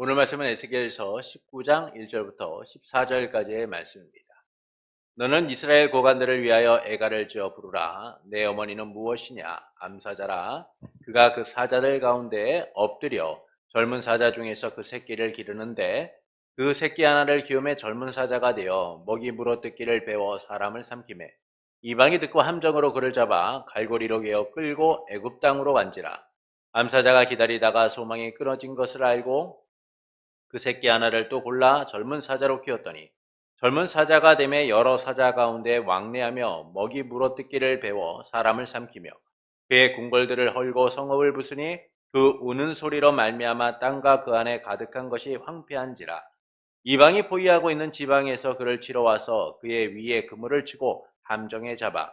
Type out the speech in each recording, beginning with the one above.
오늘 말씀은 에스겔서 19장 1절부터 14절까지의 말씀입니다. 너는 이스라엘 고관들을 위하여 애가를 지어 부르라. 내 어머니는 무엇이냐? 암사자라. 그가 그 사자들 가운데 엎드려 젊은 사자 중에서 그 새끼를 기르는데 그 새끼 하나를 키우매 젊은 사자가 되어 먹이 물어뜯기를 배워 사람을 삼키매 이방이 듣고 함정으로 그를 잡아 갈고리로 개어 끌고 애굽 땅으로 간지라. 암사자가 기다리다가 소망이 끊어진 것을 알고 그 새끼 하나를 또 골라 젊은 사자로 키웠더니 젊은 사자가 되매 여러 사자 가운데 왕래하며 먹이 물어뜯기를 배워 사람을 삼키며 그의 궁궐들을 헐고 성읍을 부수니 그 우는 소리로 말미암아 땅과 그 안에 가득한 것이 황폐한지라. 이방이 포위하고 있는 지방에서 그를 치러 와서 그의 위에 그물을 치고 함정에 잡아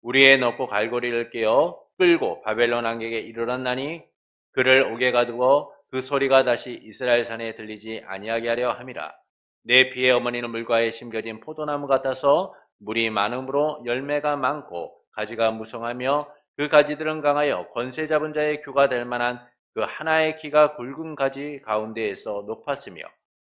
우리에 넣고 갈고리를 깨어 끌고 바벨론 왕에게 이르렀나니 그를 옥에 가두고 그 소리가 다시 이스라엘 산에 들리지 아니하게 하려 함이라. 내 피의 어머니는 물가에 심겨진 포도나무 같아서 물이 많음으로 열매가 많고 가지가 무성하며 그 가지들은 강하여 권세 잡은 자의 규가 될 만한 그 하나의 키가 굵은 가지 가운데에서 높았으며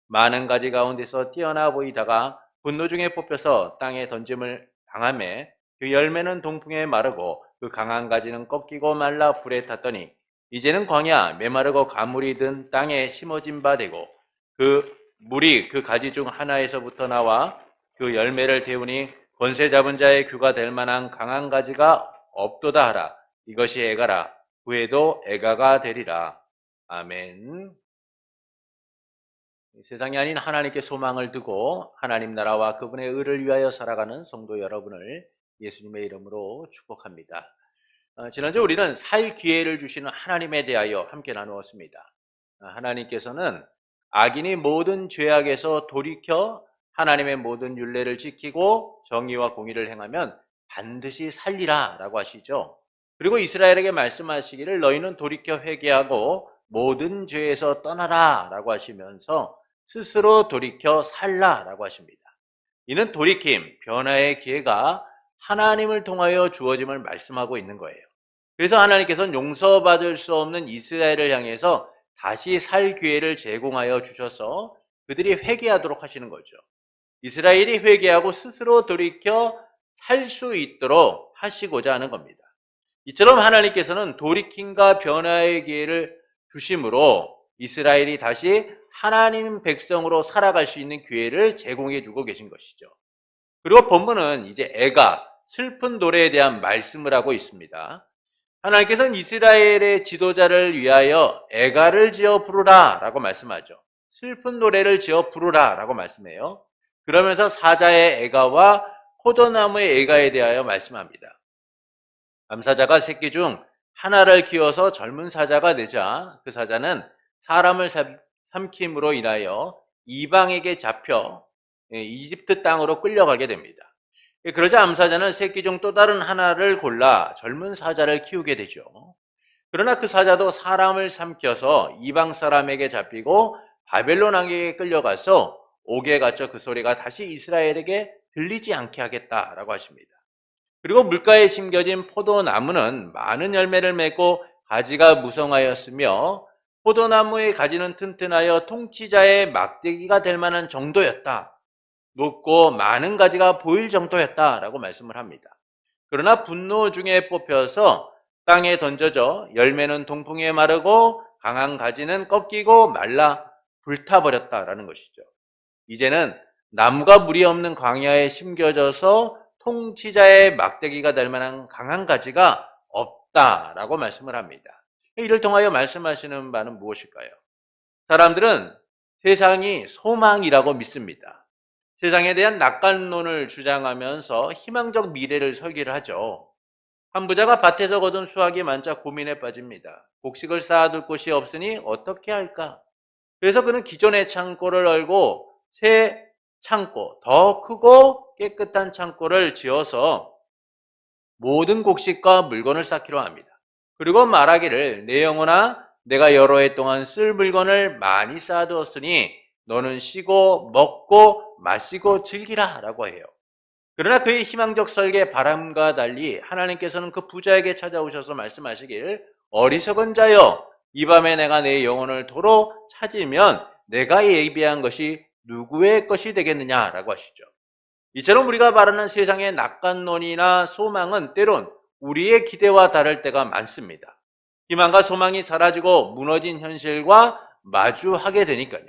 많은 가지 가운데서 뛰어나 보이다가 분노 중에 뽑혀서 땅에 던짐을 당하매 그 열매는 동풍에 마르고 그 강한 가지는 꺾이고 말라 불에 탔더니 이제는 광야 메마르고 가물이 든 땅에 심어진 바 되고 그 물이 그 가지 중 하나에서부터 나와 그 열매를 태우니 권세 잡은 자의 규가 될 만한 강한 가지가 없도다 하라. 이것이 애가라. 후에도 애가가 되리라. 아멘. 세상이 아닌 하나님께 소망을 두고 하나님 나라와 그분의 의를 위하여 살아가는 성도 여러분을 예수님의 이름으로 축복합니다. 지난주 우리는 살 기회를 주시는 하나님에 대하여 함께 나누었습니다. 하나님께서는 악인이 모든 죄악에서 돌이켜 하나님의 모든 율례를 지키고 정의와 공의를 행하면 반드시 살리라 라고 하시죠. 그리고 이스라엘에게 말씀하시기를 너희는 돌이켜 회개하고 모든 죄에서 떠나라 라고 하시면서 스스로 돌이켜 살라 라고 하십니다. 이는 돌이킴, 변화의 기회가 하나님을 통하여 주어짐을 말씀하고 있는 거예요. 그래서 하나님께서는 용서받을 수 없는 이스라엘을 향해서 다시 살 기회를 제공하여 주셔서 그들이 회개하도록 하시는 거죠. 이스라엘이 회개하고 스스로 돌이켜 살 수 있도록 하시고자 하는 겁니다. 이처럼 하나님께서는 돌이킴과 변화의 기회를 주심으로 이스라엘이 다시 하나님 백성으로 살아갈 수 있는 기회를 제공해 주고 계신 것이죠. 그리고 본문은 이제 애가 슬픈 노래에 대한 말씀을 하고 있습니다. 하나님께서는 이스라엘의 지도자를 위하여 애가를 지어 부르라 라고 말씀하죠. 슬픈 노래를 지어 부르라 라고 말씀해요. 그러면서 사자의 애가와 포도나무의 애가에 대하여 말씀합니다. 암사자가 새끼 중 하나를 키워서 젊은 사자가 되자 그 사자는 사람을 삼킴으로 인하여 이방에게 잡혀 이집트 땅으로 끌려가게 됩니다. 그러자 암사자는 새끼 중 또 다른 하나를 골라 젊은 사자를 키우게 되죠. 그러나 그 사자도 사람을 삼켜서 이방 사람에게 잡히고 바벨론 왕에게 끌려가서 옥에 갇혀 그 소리가 다시 이스라엘에게 들리지 않게 하겠다라고 하십니다. 그리고 물가에 심겨진 포도나무는 많은 열매를 맺고 가지가 무성하였으며 포도나무의 가지는 튼튼하여 통치자의 막대기가 될 만한 정도였다. 높고 많은 가지가 보일 정도였다라고 말씀을 합니다. 그러나 분노 중에 뽑혀서 땅에 던져져 열매는 동풍에 마르고 강한 가지는 꺾이고 말라 불타버렸다라는 것이죠. 이제는 나무가 물이 없는 광야에 심겨져서 통치자의 막대기가 될 만한 강한 가지가 없다라고 말씀을 합니다. 이를 통하여 말씀하시는 바는 무엇일까요? 사람들은 세상이 소망이라고 믿습니다. 세상에 대한 낙관론을 주장하면서 희망적 미래를 설계를 하죠. 한 부자가 밭에서 거둔 수확이 많자 고민에 빠집니다. 곡식을 쌓아둘 곳이 없으니 어떻게 할까? 그래서 그는 기존의 창고를 열고 새 창고, 더 크고 깨끗한 창고를 지어서 모든 곡식과 물건을 쌓기로 합니다. 그리고 말하기를 내 영혼아 내가 여러 해 동안 쓸 물건을 많이 쌓아두었으니 너는 쉬고 먹고 마시고 즐기라 라고 해요. 그러나 그의 희망적 설계 바람과 달리 하나님께서는 그 부자에게 찾아오셔서 말씀하시길 어리석은 자여 이 밤에 내가 내 영혼을 도로 찾으면 내가 예비한 것이 누구의 것이 되겠느냐라고 하시죠. 이처럼 우리가 말하는 세상의 낙관론이나 소망은 때론 우리의 기대와 다를 때가 많습니다. 희망과 소망이 사라지고 무너진 현실과 마주하게 되니까요.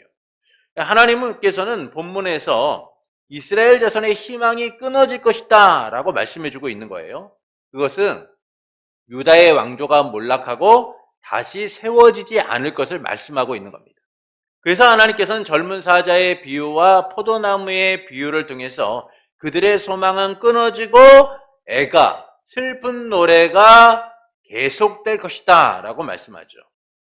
하나님께서는 본문에서 이스라엘 자손의 희망이 끊어질 것이다 라고 말씀해주고 있는 거예요. 그것은 유다의 왕조가 몰락하고 다시 세워지지 않을 것을 말씀하고 있는 겁니다. 그래서 하나님께서는 젊은 사자의 비유와 포도나무의 비유를 통해서 그들의 소망은 끊어지고 애가, 슬픈 노래가 계속될 것이다 라고 말씀하죠.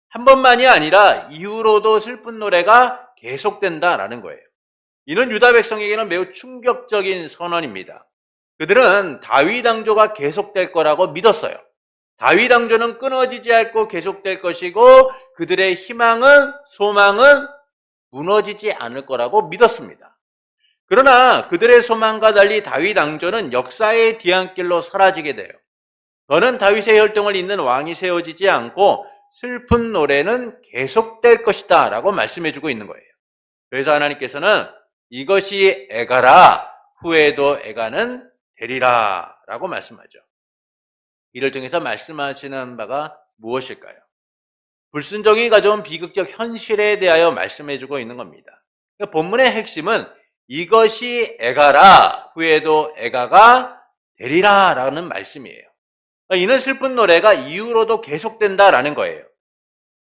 한 번만이 아니라 이후로도 슬픈 노래가 계속된다라는 거예요. 이는 유다 백성에게는 매우 충격적인 선언입니다. 그들은 다윗 왕조가 계속될 거라고 믿었어요. 다윗 왕조는 끊어지지 않고 계속될 것이고 그들의 희망은, 소망은 무너지지 않을 거라고 믿었습니다. 그러나 그들의 소망과 달리 다윗 왕조는 역사의 뒤안길로 사라지게 돼요. 더는 다윗의 혈통을 잇는 왕이 세워지지 않고 슬픈 노래는 계속될 것이다 라고 말씀해주고 있는 거예요. 그래서 하나님께서는 이것이 애가라, 후에도 애가는 되리라 라고 말씀하죠. 이를 통해서 말씀하시는 바가 무엇일까요? 불순종이 가져온 비극적 현실에 대하여 말씀해주고 있는 겁니다. 그러니까 본문의 핵심은 이것이 애가라, 후에도 애가가 되리라 라는 말씀이에요. 그러니까 이는 슬픈 노래가 이후로도 계속된다라는 거예요.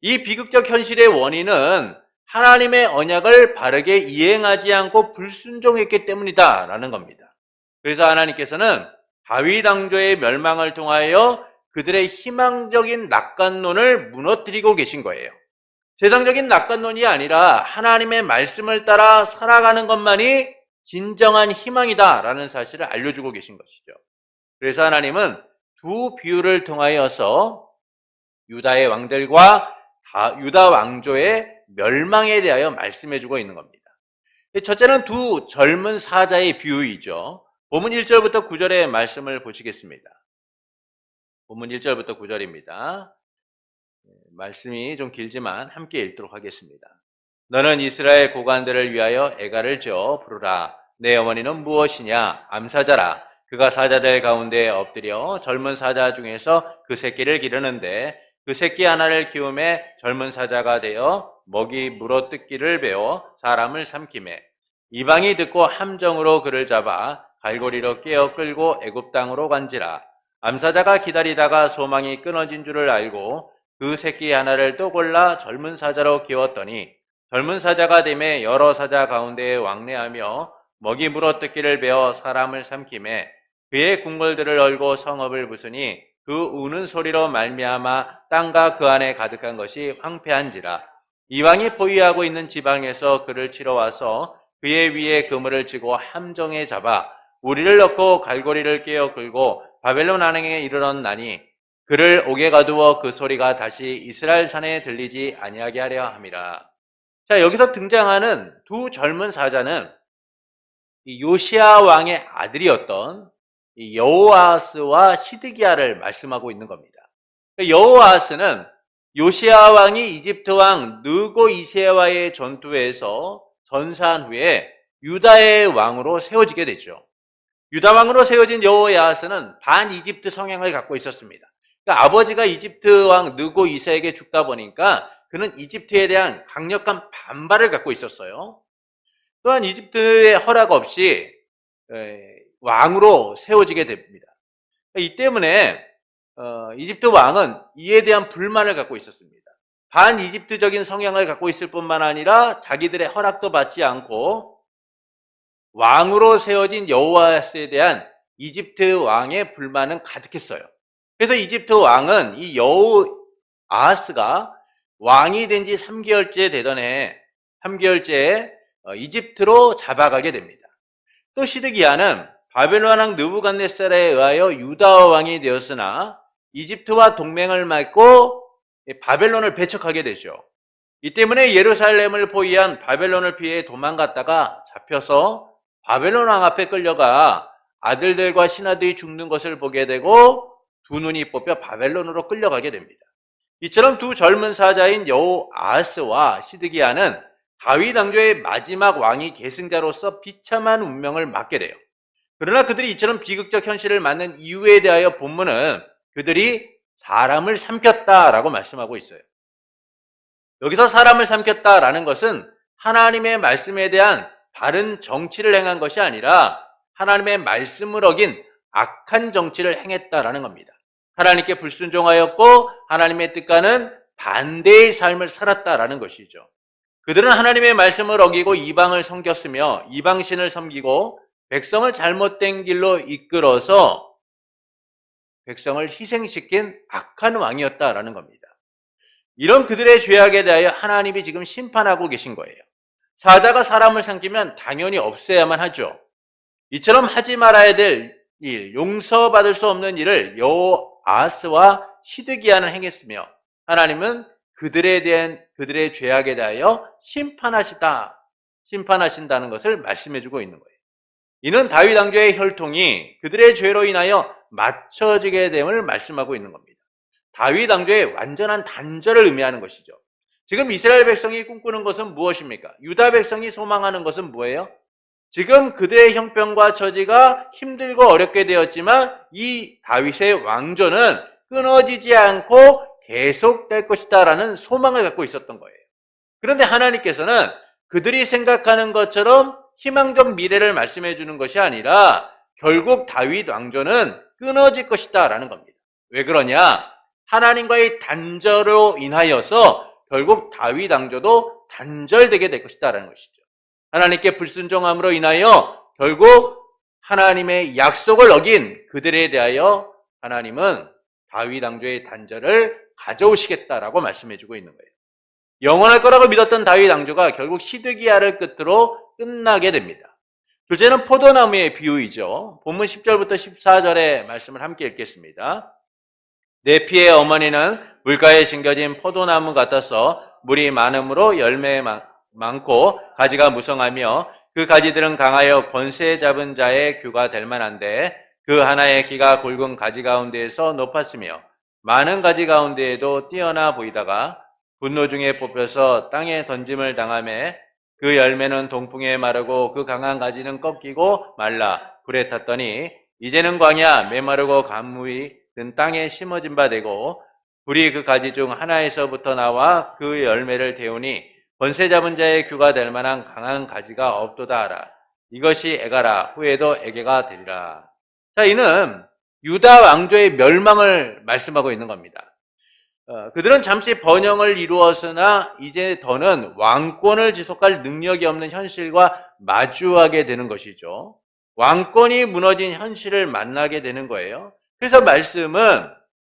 이 비극적 현실의 원인은 하나님의 언약을 바르게 이행하지 않고 불순종했기 때문이다라는 겁니다. 그래서 하나님께서는 다윗 왕조의 멸망을 통하여 그들의 희망적인 낙관론을 무너뜨리고 계신 거예요. 세상적인 낙관론이 아니라 하나님의 말씀을 따라 살아가는 것만이 진정한 희망이다라는 사실을 알려주고 계신 것이죠. 그래서 하나님은 두 비유를 통하여서 유다의 왕들과 유다 왕조의 멸망에 대하여 말씀해주고 있는 겁니다. 첫째는 두 젊은 사자의 비유이죠. 본문 1절부터 9절의 말씀을 보시겠습니다. 본문 1절부터 9절입니다. 말씀이 좀 길지만 함께 읽도록 하겠습니다. 너는 이스라엘 고관들을 위하여 애가를 지어 부르라. 내 어머니는 무엇이냐? 암사자라. 그가 사자들 가운데 엎드려 젊은 사자 중에서 그 새끼를 기르는데 그 새끼 하나를 키우매 젊은 사자가 되어 먹이 물어뜯기를 배워 사람을 삼키매 이방이 듣고 함정으로 그를 잡아 갈고리로 깨어 끌고 애굽 땅으로 간지라. 암사자가 기다리다가 소망이 끊어진 줄을 알고 그 새끼 하나를 또 골라 젊은 사자로 키웠더니 젊은 사자가 되매 여러 사자 가운데에 왕래하며 먹이 물어뜯기를 베어 사람을 삼키매 그의 궁궐들을 얼고 성읍을 부수니 그 우는 소리로 말미암아 땅과 그 안에 가득한 것이 황폐한지라. 이왕이 포위하고 있는 지방에서 그를 치러 와서 그의 위에 그물을 치고 함정에 잡아 우리를 넣고 갈고리를 깨어 끌고 바벨론 안행에 이르렀나니 그를 옥에 가두어 그 소리가 다시 이스라엘 산에 들리지 아니하게 하려 함이라. 자, 여기서 등장하는 두 젊은 사자는 이 요시야 왕의 아들이었던 이 여호아스와 시드기야를 말씀하고 있는 겁니다. 여호아스는 요시야 왕이 이집트 왕 느고 2세와의 전투에서 전사한 후에 유다의 왕으로 세워지게 되죠. 유다 왕으로 세워진 여호야스는 반 이집트 성향을 갖고 있었습니다. 그러니까 아버지가 이집트 왕 느고 2세에게 죽다 보니까 그는 이집트에 대한 강력한 반발을 갖고 있었어요. 또한 이집트의 허락 없이 왕으로 세워지게 됩니다. 이 때문에 이집트 왕은 이에 대한 불만을 갖고 있었습니다. 반 이집트적인 성향을 갖고 있을 뿐만 아니라 자기들의 허락도 받지 않고 왕으로 세워진 여호아스에 대한 이집트 왕의 불만은 가득했어요. 그래서 이집트 왕은 이 여호아스가 왕이 된 지 3개월째 되던 해 3개월째에 이집트로 잡아가게 됩니다. 또 시드기야는 바벨론 왕 느부갓네살에 의하여 유다 왕이 되었으나 이집트와 동맹을 맺고 바벨론을 배척하게 되죠. 이 때문에 예루살렘을 포위한 바벨론을 피해 도망갔다가 잡혀서 바벨론 왕 앞에 끌려가 아들들과 신하들이 죽는 것을 보게 되고 두 눈이 뽑혀 바벨론으로 끌려가게 됩니다. 이처럼 두 젊은 사자인 여호아하스와 시드기야는 다윗 왕조의 마지막 왕이 계승자로서 비참한 운명을 맞게 돼요. 그러나 그들이 이처럼 비극적 현실을 맞는 이유에 대하여 본문은 그들이 사람을 삼켰다라고 말씀하고 있어요. 여기서 사람을 삼켰다라는 것은 하나님의 말씀에 대한 바른 정치를 행한 것이 아니라 하나님의 말씀을 어긴 악한 정치를 행했다라는 겁니다. 하나님께 불순종하였고 하나님의 뜻과는 반대의 삶을 살았다라는 것이죠. 그들은 하나님의 말씀을 어기고 이방을 섬겼으며 이방신을 섬기고 백성을 잘못된 길로 이끌어서 백성을 희생시킨 악한 왕이었다라는 겁니다. 이런 그들의 죄악에 대하여 하나님이 지금 심판하고 계신 거예요. 사자가 사람을 삼키면 당연히 없애야만 하죠. 이처럼 하지 말아야 될 일, 용서받을 수 없는 일을 여호아하스와 시드기야는 행했으며 하나님은 그들의 죄악에 대하여 심판하신다는 것을 말씀해주고 있는 거예요. 이는 다윗 왕조의 혈통이 그들의 죄로 인하여 맞춰지게 됨을 말씀하고 있는 겁니다. 다윗 왕조의 완전한 단절을 의미하는 것이죠. 지금 이스라엘 백성이 꿈꾸는 것은 무엇입니까? 유다 백성이 소망하는 것은 뭐예요? 지금 그들의 형편과 처지가 힘들고 어렵게 되었지만 이 다윗의 왕조는 끊어지지 않고 계속될 것이다라는 소망을 갖고 있었던 거예요. 그런데 하나님께서는 그들이 생각하는 것처럼 희망적 미래를 말씀해 주는 것이 아니라 결국 다윗 왕조는 끊어질 것이다라는 겁니다. 왜 그러냐? 하나님과의 단절로 인하여서 결국 다윗 왕조도 단절되게 될 것이다라는 것이죠. 하나님께 불순종함으로 인하여 결국 하나님의 약속을 어긴 그들에 대하여 하나님은 다윗 왕조의 단절을 가져오시겠다라고 말씀해주고 있는 거예요. 영원할 거라고 믿었던 다윗 왕조가 결국 시드기야를 끝으로 끝나게 됩니다. 둘째는 포도나무의 비유이죠. 본문 10절부터 14절의 말씀을 함께 읽겠습니다. 내 피의 어머니는 물가에 심겨진 포도나무 같아서 물이 많음으로 열매 많고 가지가 무성하며 그 가지들은 강하여 권세 잡은 자의 규가 될 만한데 그 하나의 키가 굵은 가지 가운데에서 높았으며 많은 가지 가운데에도 뛰어나 보이다가 분노 중에 뽑혀서 땅에 던짐을 당하매 그 열매는 동풍에 마르고 그 강한 가지는 꺾이고 말라 불에 탔더니 이제는 광야 메마르고 가무이 든 땅에 심어진 바 되고 불이 그 가지 중 하나에서부터 나와 그 열매를 태우니 권세 잡은 자의 규가 될 만한 강한 가지가 없도다 하라. 이것이 애가라 후에도 애게가 되리라. 자, 이는 유다 왕조의 멸망을 말씀하고 있는 겁니다. 그들은 잠시 번영을 이루었으나 이제 더는 왕권을 지속할 능력이 없는 현실과 마주하게 되는 것이죠. 왕권이 무너진 현실을 만나게 되는 거예요. 그래서 말씀은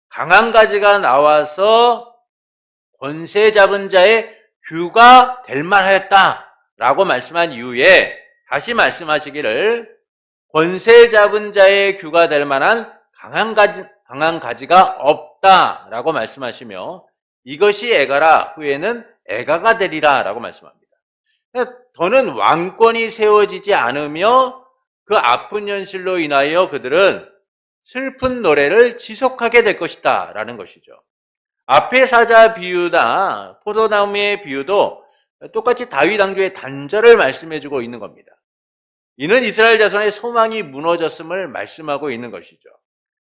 강한 가지가 나와서 권세 잡은 자의 규가 될 만하였다라고 말씀한 이후에 다시 말씀하시기를 권세 잡은 자의 규가 될 만한 강한 가지가 없다라고 말씀하시며 이것이 애가라 후에는 애가가 되리라 라고 말씀합니다. 더는 왕권이 세워지지 않으며 그 아픈 현실로 인하여 그들은 슬픈 노래를 지속하게 될 것이다 라는 것이죠. 앞의 사자 비유나 포도나무의 비유도 똑같이 다윗 왕조의 단절을 말씀해주고 있는 겁니다. 이는 이스라엘 자손의 소망이 무너졌음을 말씀하고 있는 것이죠.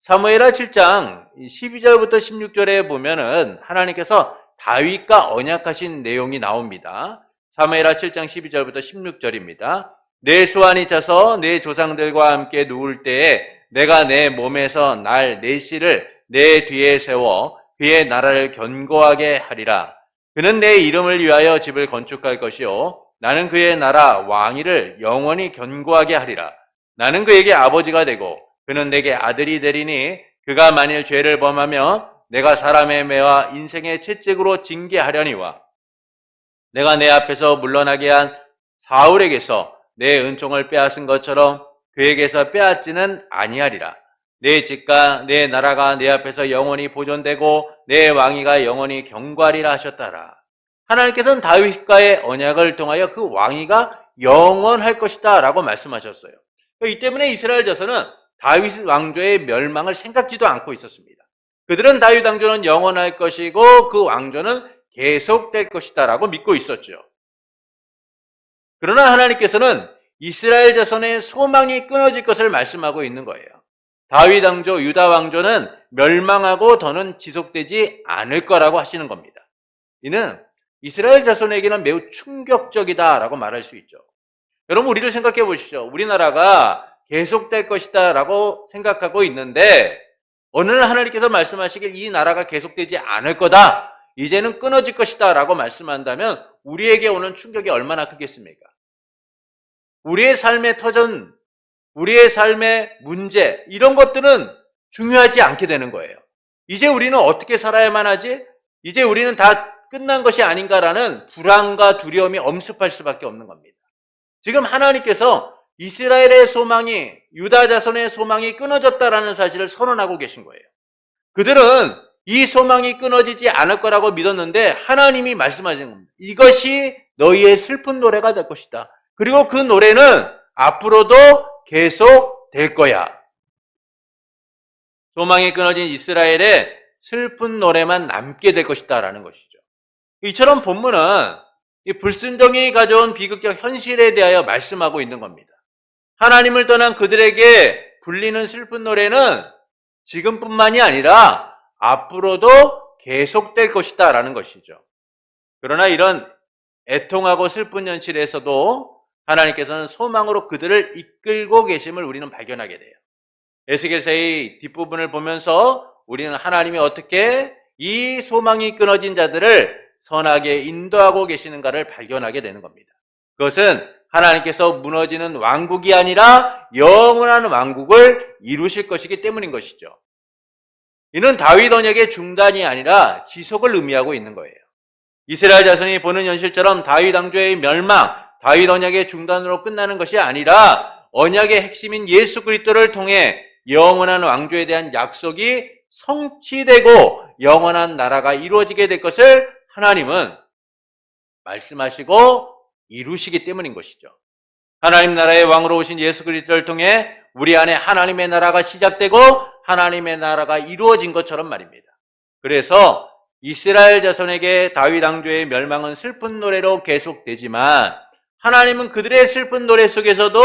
사무엘하 7장 12절부터 16절에 보면은 하나님께서 다윗과 언약하신 내용이 나옵니다. 사무엘하 7장 12절부터 16절입니다. 내 수완이 차서 내 조상들과 함께 누울 때에 내가 내 몸에서 날 내 씨를 내 뒤에 세워 그의 나라를 견고하게 하리라. 그는 내 이름을 위하여 집을 건축할 것이요 나는 그의 나라 왕위를 영원히 견고하게 하리라. 나는 그에게 아버지가 되고 그는 내게 아들이 되리니 그가 만일 죄를 범하면 내가 사람의 매와 인생의 채찍으로 징계하려니와 내가 내 앞에서 물러나게 한 사울에게서 내 은총을 빼앗은 것처럼 그에게서 빼앗지는 아니하리라. 내 집과 내 나라가 내 앞에서 영원히 보존되고 내 왕위가 영원히 견고하리라 하셨더라. 하나님께서는 다윗과의 언약을 통하여 그 왕위가 영원할 것이다 라고 말씀하셨어요. 이 때문에 이스라엘 자손은 다윗 왕조의 멸망을 생각지도 않고 있었습니다. 그들은 다윗 왕조는 영원할 것이고 그 왕조는 계속될 것이다라고 믿고 있었죠. 그러나 하나님께서는 이스라엘 자손의 소망이 끊어질 것을 말씀하고 있는 거예요. 다윗 왕조, 유다 왕조는 멸망하고 더는 지속되지 않을 거라고 하시는 겁니다. 이는 이스라엘 자손에게는 매우 충격적이다라고 말할 수 있죠. 여러분, 우리를 생각해 보십시오. 우리나라가 계속될 것이다 라고 생각하고 있는데 어느 날 하나님께서 말씀하시길 이 나라가 계속되지 않을 거다, 이제는 끊어질 것이다 라고 말씀한다면 우리에게 오는 충격이 얼마나 크겠습니까? 우리의 삶의 터전, 우리의 삶의 문제, 이런 것들은 중요하지 않게 되는 거예요. 이제 우리는 어떻게 살아야만 하지? 이제 우리는 다 끝난 것이 아닌가라는 불안과 두려움이 엄습할 수밖에 없는 겁니다. 지금 하나님께서 이스라엘의 소망이, 유다 자손의 소망이 끊어졌다라는 사실을 선언하고 계신 거예요. 그들은 이 소망이 끊어지지 않을 거라고 믿었는데 하나님이 말씀하신 겁니다. 이것이 너희의 슬픈 노래가 될 것이다. 그리고 그 노래는 앞으로도 계속 될 거야. 소망이 끊어진 이스라엘의 슬픈 노래만 남게 될 것이다라는 것이죠. 이처럼 본문은 이 불순종이 가져온 비극적 현실에 대하여 말씀하고 있는 겁니다. 하나님을 떠난 그들에게 불리는 슬픈 노래는 지금뿐만이 아니라 앞으로도 계속될 것이다 라는 것이죠. 그러나 이런 애통하고 슬픈 현실에서도 하나님께서는 소망으로 그들을 이끌고 계심을 우리는 발견하게 돼요. 에스겔서의 뒷부분을 보면서 우리는 하나님이 어떻게 이 소망이 끊어진 자들을 선하게 인도하고 계시는가를 발견하게 되는 겁니다. 그것은 하나님께서 무너지는 왕국이 아니라 영원한 왕국을 이루실 것이기 때문인 것이죠. 이는 다윗 언약의 중단이 아니라 지속을 의미하고 있는 거예요. 이스라엘 자손이 보는 현실처럼 다윗 왕조의 멸망, 다윗 언약의 중단으로 끝나는 것이 아니라 언약의 핵심인 예수 그리스도를 통해 영원한 왕조에 대한 약속이 성취되고 영원한 나라가 이루어지게 될 것을 하나님은 말씀하시고 이루시기 때문인 것이죠. 하나님 나라의 왕으로 오신 예수 그리스도를 통해 우리 안에 하나님의 나라가 시작되고 하나님의 나라가 이루어진 것처럼 말입니다. 그래서 이스라엘 자손에게 다윗 왕조의 멸망은 슬픈 노래로 계속되지만 하나님은 그들의 슬픈 노래 속에서도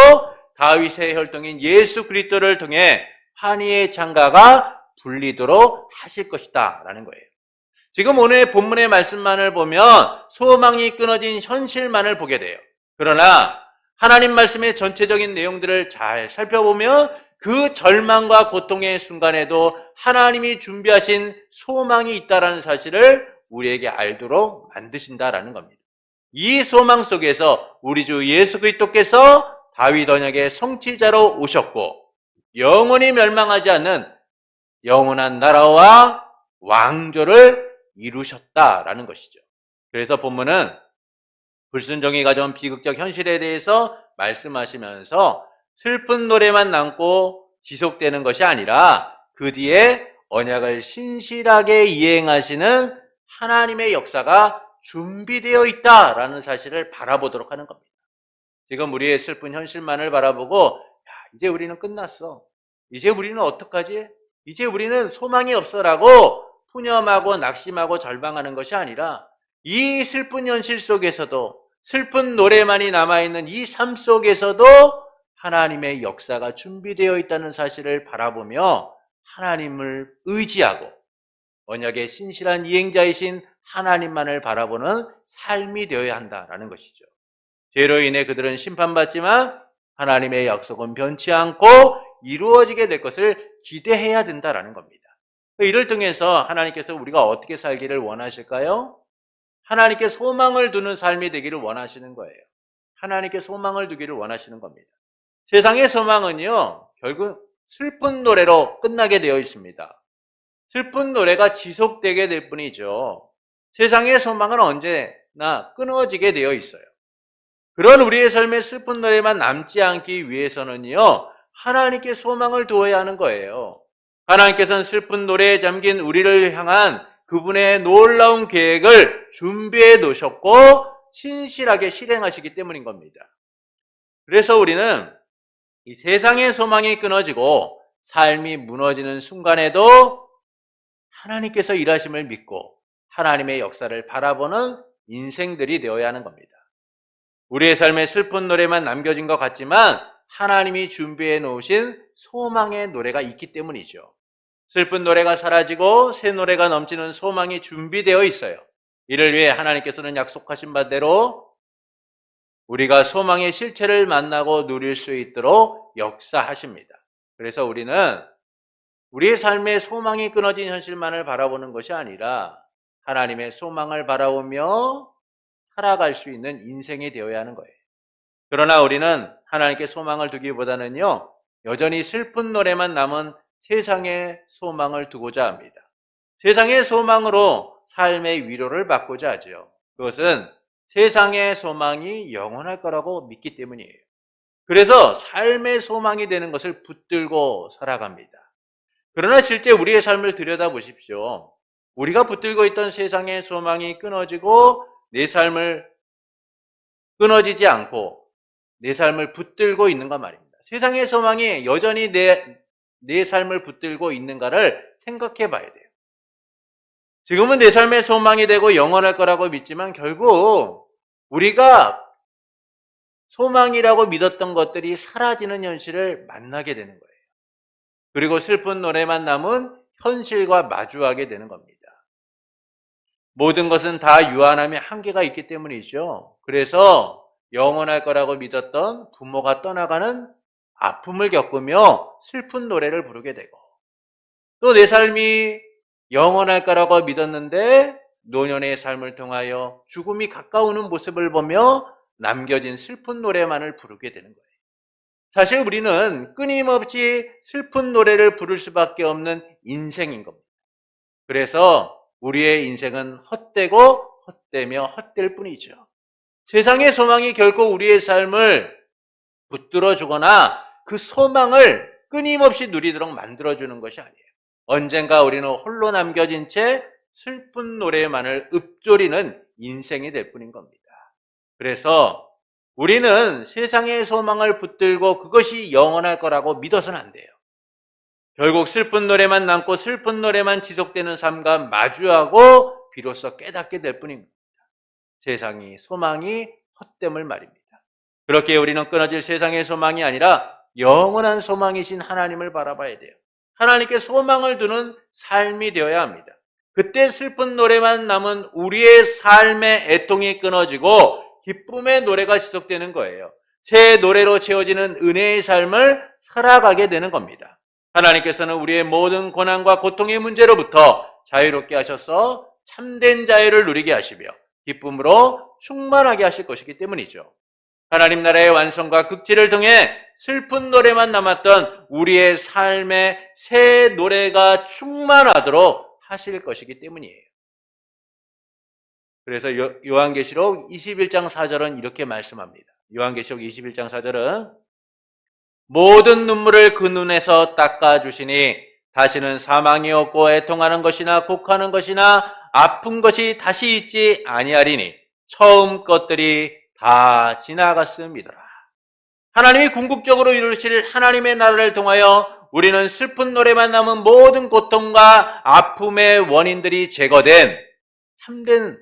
다윗의 혈통인 예수 그리스도를 통해 환희의 창가가 불리도록 하실 것이다 라는 거예요. 지금 오늘 본문의 말씀만을 보면 소망이 끊어진 현실만을 보게 돼요. 그러나 하나님 말씀의 전체적인 내용들을 잘 살펴보면 그 절망과 고통의 순간에도 하나님이 준비하신 소망이 있다는 사실을 우리에게 알도록 만드신다라는 겁니다. 이 소망 속에서 우리 주 예수 그리스도께서 다윗 언약의 성취자로 오셨고 영원히 멸망하지 않는 영원한 나라와 왕조를 이루셨다라는 것이죠. 그래서 본문은 불순종이 가져온 비극적 현실에 대해서 말씀하시면서 슬픈 노래만 남고 지속되는 것이 아니라 그 뒤에 언약을 신실하게 이행하시는 하나님의 역사가 준비되어 있다라는 사실을 바라보도록 하는 겁니다. 지금 우리의 슬픈 현실만을 바라보고 이제 우리는 끝났어, 이제 우리는 어떡하지, 이제 우리는 소망이 없어라고 푸념하고 낙심하고 절망하는 것이 아니라 이 슬픈 현실 속에서도 슬픈 노래만이 남아있는 이 삶 속에서도 하나님의 역사가 준비되어 있다는 사실을 바라보며 하나님을 의지하고 언약의 신실한 이행자이신 하나님만을 바라보는 삶이 되어야 한다라는 것이죠. 죄로 인해 그들은 심판받지만 하나님의 약속은 변치 않고 이루어지게 될 것을 기대해야 된다라는 겁니다. 이를 통해서 하나님께서 우리가 어떻게 살기를 원하실까요? 하나님께 소망을 두는 삶이 되기를 원하시는 거예요. 하나님께 소망을 두기를 원하시는 겁니다. 세상의 소망은요, 결국 슬픈 노래로 끝나게 되어 있습니다. 슬픈 노래가 지속되게 될 뿐이죠. 세상의 소망은 언제나 끊어지게 되어 있어요. 그런 우리의 삶의 슬픈 노래만 남지 않기 위해서는요, 하나님께 소망을 두어야 하는 거예요. 하나님께서는 슬픈 노래에 잠긴 우리를 향한 그분의 놀라운 계획을 준비해 놓으셨고 신실하게 실행하시기 때문인 겁니다. 그래서 우리는 이 세상의 소망이 끊어지고 삶이 무너지는 순간에도 하나님께서 일하심을 믿고 하나님의 역사를 바라보는 인생들이 되어야 하는 겁니다. 우리의 삶에 슬픈 노래만 남겨진 것 같지만 하나님이 준비해 놓으신 소망의 노래가 있기 때문이죠. 슬픈 노래가 사라지고 새 노래가 넘치는 소망이 준비되어 있어요. 이를 위해 하나님께서는 약속하신 바대로 우리가 소망의 실체를 만나고 누릴 수 있도록 역사하십니다. 그래서 우리는 우리의 삶의 소망이 끊어진 현실만을 바라보는 것이 아니라 하나님의 소망을 바라보며 살아갈 수 있는 인생이 되어야 하는 거예요. 그러나 우리는 하나님께 소망을 두기보다는요, 여전히 슬픈 노래만 남은 세상의 소망을 두고자 합니다. 세상의 소망으로 삶의 위로를 받고자 하죠. 그것은 세상의 소망이 영원할 거라고 믿기 때문이에요. 그래서 삶의 소망이 되는 것을 붙들고 살아갑니다. 그러나 실제 우리의 삶을 들여다보십시오. 우리가 붙들고 있던 세상의 소망이 끊어지고 내 삶을 끊어지지 않고 내 삶을 붙들고 있는가 말입니다. 세상의 소망이 여전히 내 삶을 붙들고 있는가를 생각해 봐야 돼요. 지금은 내 삶의 소망이 되고 영원할 거라고 믿지만 결국 우리가 소망이라고 믿었던 것들이 사라지는 현실을 만나게 되는 거예요. 그리고 슬픈 노래만 남은 현실과 마주하게 되는 겁니다. 모든 것은 다 유한함에 한계가 있기 때문이죠. 그래서 영원할 거라고 믿었던 부모가 떠나가는 아픔을 겪으며 슬픈 노래를 부르게 되고, 또 내 삶이 영원할 거라고 믿었는데 노년의 삶을 통하여 죽음이 가까우는 모습을 보며 남겨진 슬픈 노래만을 부르게 되는 거예요. 사실 우리는 끊임없이 슬픈 노래를 부를 수밖에 없는 인생인 겁니다. 그래서 우리의 인생은 헛되고 헛되며 헛될 뿐이죠. 세상의 소망이 결코 우리의 삶을 붙들어 주거나 그 소망을 끊임없이 누리도록 만들어주는 것이 아니에요. 언젠가 우리는 홀로 남겨진 채 슬픈 노래만을 읊조리는 인생이 될 뿐인 겁니다. 그래서 우리는 세상의 소망을 붙들고 그것이 영원할 거라고 믿어서는 안 돼요. 결국 슬픈 노래만 남고 슬픈 노래만 지속되는 삶과 마주하고 비로소 깨닫게 될 뿐입니다. 세상이 소망이 헛됨을 말입니다. 그렇게 우리는 끊어질 세상의 소망이 아니라 영원한 소망이신 하나님을 바라봐야 돼요. 하나님께 소망을 두는 삶이 되어야 합니다. 그때 슬픈 노래만 남은 우리의 삶의 애통이 끊어지고 기쁨의 노래가 지속되는 거예요. 새 노래로 채워지는 은혜의 삶을 살아가게 되는 겁니다. 하나님께서는 우리의 모든 고난과 고통의 문제로부터 자유롭게 하셔서 참된 자유를 누리게 하시며 기쁨으로 충만하게 하실 것이기 때문이죠. 하나님 나라의 완성과 극지를 통해 슬픈 노래만 남았던 우리의 삶의 새 노래가 충만하도록 하실 것이기 때문이에요. 그래서 요한계시록 21장 4절은 이렇게 말씀합니다. 요한계시록 21장 4절은 모든 눈물을 그 눈에서 닦아주시니 다시는 사망이 없고 애통하는 것이나 곡하는 것이나 아픈 것이 다시 있지 아니하리니 처음 것들이 다 지나갔음이더라. 하나님이 궁극적으로 이루실 하나님의 나라를 통하여 우리는 슬픈 노래만 남은 모든 고통과 아픔의 원인들이 제거된 참된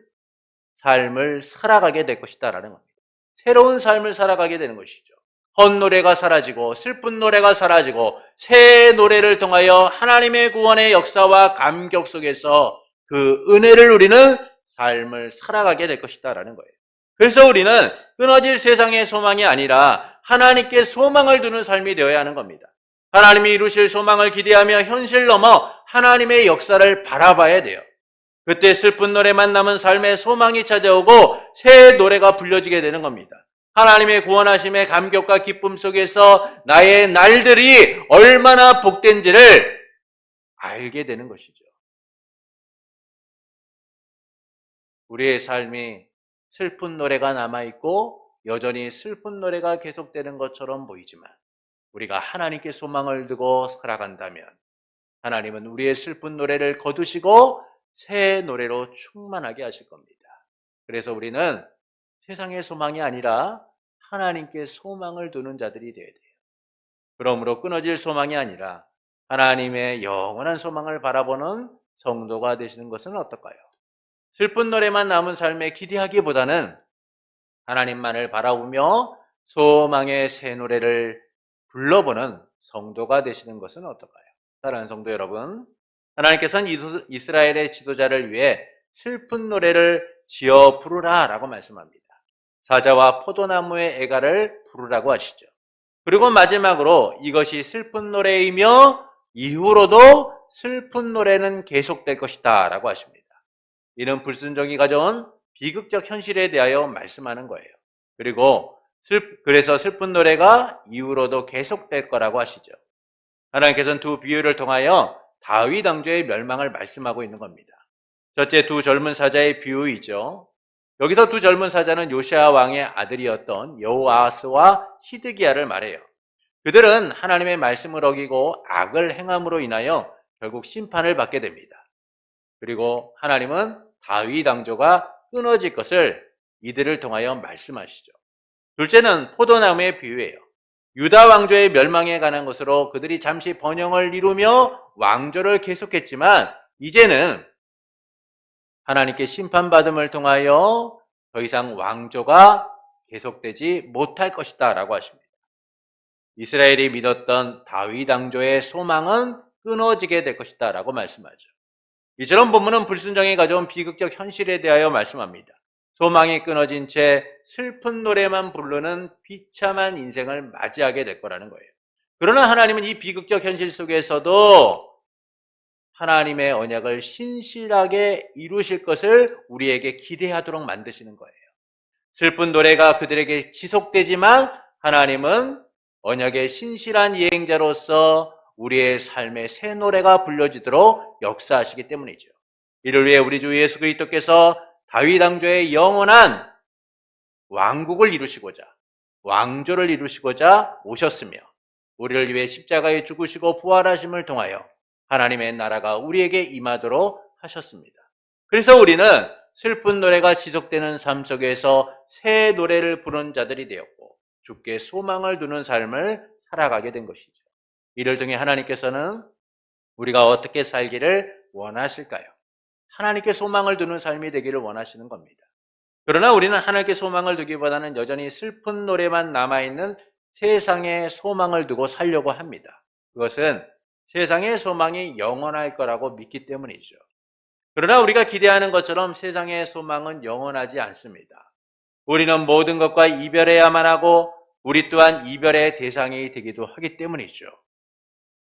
삶을 살아가게 될 것이다라는 겁니다. 새로운 삶을 살아가게 되는 것이죠. 헛노래가 사라지고 슬픈 노래가 사라지고 새 노래를 통하여 하나님의 구원의 역사와 감격 속에서 그 은혜를 누리는 삶을 살아가게 될 것이다라는 거예요. 그래서 우리는 끊어질 세상의 소망이 아니라 하나님께 소망을 두는 삶이 되어야 하는 겁니다. 하나님이 이루실 소망을 기대하며 현실 넘어 하나님의 역사를 바라봐야 돼요. 그때 슬픈 노래만 남은 삶의 소망이 찾아오고 새 노래가 불려지게 되는 겁니다. 하나님의 구원하심의 감격과 기쁨 속에서 나의 날들이 얼마나 복된지를 알게 되는 것이죠. 우리의 삶이 슬픈 노래가 남아있고 여전히 슬픈 노래가 계속되는 것처럼 보이지만 우리가 하나님께 소망을 두고 살아간다면 하나님은 우리의 슬픈 노래를 거두시고 새 노래로 충만하게 하실 겁니다. 그래서 우리는 세상의 소망이 아니라 하나님께 소망을 두는 자들이 되어야 돼요. 그러므로 끊어질 소망이 아니라 하나님의 영원한 소망을 바라보는 성도가 되시는 것은 어떨까요? 슬픈 노래만 남은 삶에 기대하기보다는 하나님만을 바라보며 소망의 새 노래를 불러보는 성도가 되시는 것은 어떨까요? 사랑하는 성도 여러분, 하나님께서는 이스라엘의 지도자를 위해 슬픈 노래를 지어 부르라 라고 말씀합니다. 사자와 포도나무의 애가를 부르라고 하시죠. 그리고 마지막으로 이것이 슬픈 노래이며 이후로도 슬픈 노래는 계속될 것이다 라고 하십니다. 이는 불순종이 가져온 비극적 현실에 대하여 말씀하는 거예요. 그리고 그래서 슬픈 노래가 이후로도 계속될 거라고 하시죠. 하나님께서는 두 비유를 통하여 다윗 왕조의 멸망을 말씀하고 있는 겁니다. 첫째, 두 젊은 사자의 비유이죠. 여기서 두 젊은 사자는 요시아 왕의 아들이었던 여호아스와 시드기야를 말해요. 그들은 하나님의 말씀을 어기고 악을 행함으로 인하여 결국 심판을 받게 됩니다. 그리고 하나님은 다윗 왕조가 끊어질 것을 이들을 통하여 말씀하시죠. 둘째는 포도나무의 비유예요. 유다 왕조의 멸망에 관한 것으로 그들이 잠시 번영을 이루며 왕조를 계속했지만 이제는 하나님께 심판받음을 통하여 더 이상 왕조가 계속되지 못할 것이다 라고 하십니다. 이스라엘이 믿었던 다윗 왕조의 소망은 끊어지게 될 것이다 라고 말씀하죠. 이처럼 본문은 불순종이 가져온 비극적 현실에 대하여 말씀합니다. 소망이 끊어진 채 슬픈 노래만 부르는 비참한 인생을 맞이하게 될 거라는 거예요. 그러나 하나님은 이 비극적 현실 속에서도 하나님의 언약을 신실하게 이루실 것을 우리에게 기대하도록 만드시는 거예요. 슬픈 노래가 그들에게 지속되지만 하나님은 언약의 신실한 이행자로서 우리의 삶의 새 노래가 불려지도록 역사하시기 때문이죠. 이를 위해 우리 주 예수 그리스도께서 다윗 왕조의 영원한 왕국을 이루시고자, 왕조를 이루시고자 오셨으며 우리를 위해 십자가에 죽으시고 부활하심을 통하여 하나님의 나라가 우리에게 임하도록 하셨습니다. 그래서 우리는 슬픈 노래가 지속되는 삶 속에서 새 노래를 부르는 자들이 되었고 주께 소망을 두는 삶을 살아가게 된 것이죠. 이를 통해 하나님께서는 우리가 어떻게 살기를 원하실까요? 하나님께 소망을 두는 삶이 되기를 원하시는 겁니다. 그러나 우리는 하나님께 소망을 두기보다는 여전히 슬픈 노래만 남아있는 세상에 소망을 두고 살려고 합니다. 그것은 세상의 소망이 영원할 거라고 믿기 때문이죠. 그러나 우리가 기대하는 것처럼 세상의 소망은 영원하지 않습니다. 우리는 모든 것과 이별해야만 하고 우리 또한 이별의 대상이 되기도 하기 때문이죠.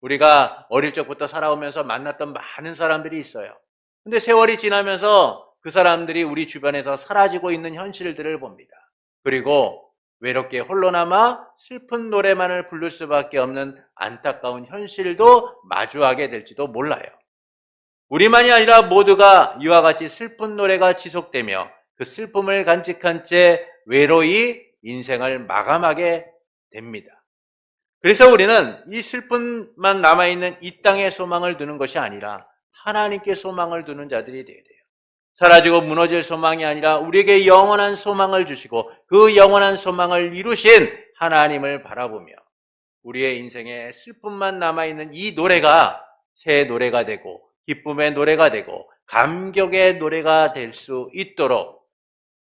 우리가 어릴 적부터 살아오면서 만났던 많은 사람들이 있어요. 근데 세월이 지나면서 그 사람들이 우리 주변에서 사라지고 있는 현실들을 봅니다. 그리고 외롭게 홀로 남아 슬픈 노래만을 부를 수밖에 없는 안타까운 현실도 마주하게 될지도 몰라요. 우리만이 아니라 모두가 이와 같이 슬픈 노래가 지속되며 그 슬픔을 간직한 채 외로이 인생을 마감하게 됩니다. 그래서 우리는 이 슬픔만 남아있는 이 땅에 소망을 두는 것이 아니라 하나님께 소망을 두는 자들이 되어야 돼요. 사라지고 무너질 소망이 아니라 우리에게 영원한 소망을 주시고 그 영원한 소망을 이루신 하나님을 바라보며 우리의 인생에 슬픔만 남아있는 이 노래가 새 노래가 되고 기쁨의 노래가 되고 감격의 노래가 될 수 있도록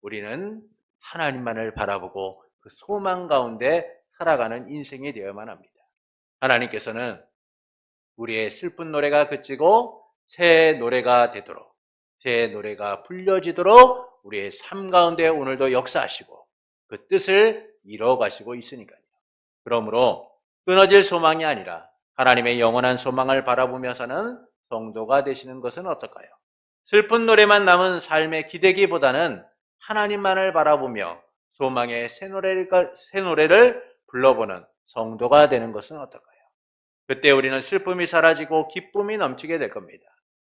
우리는 하나님만을 바라보고 그 소망 가운데 살아가는 인생이 되어야만 합니다. 하나님께서는 우리의 슬픈 노래가 그치고 새 노래가 되도록, 새 노래가 불려지도록 우리의 삶 가운데 오늘도 역사하시고 그 뜻을 이뤄가시고 있으니까요. 그러므로 끊어질 소망이 아니라 하나님의 영원한 소망을 바라보며 사는 성도가 되시는 것은 어떨까요? 슬픈 노래만 남은 삶의 기대기보다는 하나님만을 바라보며 소망의 새 노래를 불러보는 성도가 되는 것은 어떨까요? 그때 우리는 슬픔이 사라지고 기쁨이 넘치게 될 겁니다.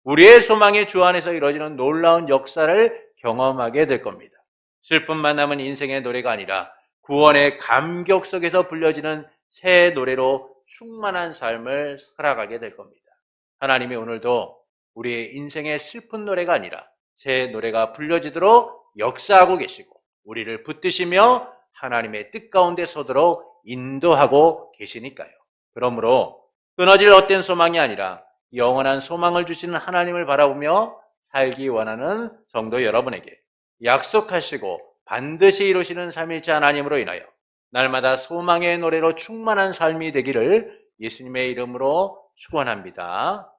우리의 소망의 주 안에서 이루어지는 놀라운 역사를 경험하게 될 겁니다. 슬픔만 남은 인생의 노래가 아니라 구원의 감격 속에서 불려지는 새 노래로 충만한 삶을 살아가게 될 겁니다. 하나님이 오늘도 우리의 인생의 슬픈 노래가 아니라 새 노래가 불려지도록 역사하고 계시고 우리를 붙드시며 하나님의 뜻 가운데 서도록 인도하고 계시니까요. 그러므로 끊어질 헛된 소망이 아니라 영원한 소망을 주시는 하나님을 바라보며 살기 원하는 성도 여러분에게 약속하시고 반드시 이루시는 삼위일체 하나님으로 인하여 날마다 소망의 노래로 충만한 삶이 되기를 예수님의 이름으로 축원합니다.